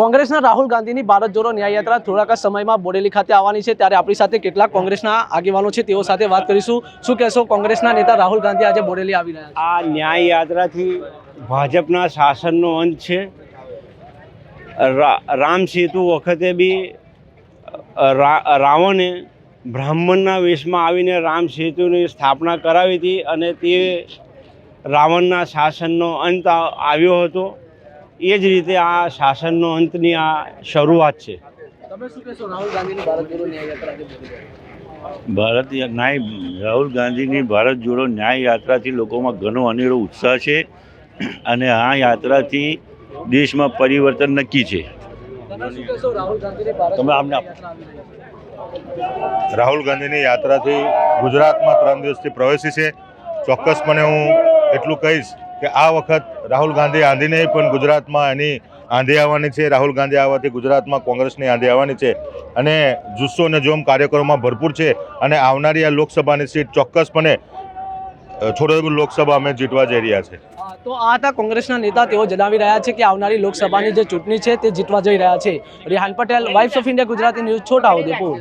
કોંગ્રેસના રાહુલ ગાંધીની ભારત જોડો ન્યાય યાત્રા થોડાક સમયમાં બોડેલી ખાતે આવવાની છે, ત્યારે આપણી સાથે કેટલાક કોંગ્રેસના આગેવાનો છે, તેઓ સાથે વાત કરીશું। શું કહેશો, કોંગ્રેસના નેતા રાહુલ ગાંધી આજે બોડેલી આવી રહ્યા છે? આ ન્યાય યાત્રાથી ભાજપના શાસનનો અંત છે। રામ સેતુ વખતે બી રાવણે બ્રાહ્મણના વેશમાં આવીને રામ સેતુની સ્થાપના કરાવી હતી અને તે રાવણના શાસનનો અંત આવ્યો હતો। એ જ રીતે આ શાસનનો અંતની આ શરૂઆત છે। તમે શું કહેશો, રાહુલ ગાંધીની ભારત જોડો ન્યાય યાત્રા આજે બોડેલી? રાહુલ ગાંધીની ભારત જોડો ન્યાય યાત્રાથી લોકોમાં ઘણો અનેરો ઉત્સાહ છે અને આ યાત્રાથી દેશમાં પરિવર્તન નક્કી છે। તમે શું કહેશો, રાહુલ ગાંધીની ભારત જોડો ન્યાય યાત્રા આવી રહી છે? રાહુલ ગાંધીની યાત્રાથી ગુજરાતમાં 3 દિવસથી પ્રવેશી છે। ચોક્કસપણે હું એટલું કહીશ કે આ વખત રાહુલ ગાંધી આંધી નહીં પણ ગુજરાતમાં એની આંધી આવવાની છે। રાહુલ ગાંધી આવવાથી ગુજરાતમાં કોંગ્રેસની આંધી આવવાની છે અને જુસ્સો અને જોમ કાર્યક્રમોમાં ભરપૂર છે અને આવનારી આ લોકસભાની સીટ ચોક્કસપણે છોટાઉદેપુર લોકસભા અમે જીતવા જઈ રહ્યા છે। તો આ હતા કોંગ્રેસના નેતા, તેઓ જણાવી રહ્યા છે કે આવનારી લોકસભાની જે ચૂંટણી છે તે જીતવા જઈ રહ્યા છે। Rehan Patel, vibes of India Gujarati news, Chhota Udepur.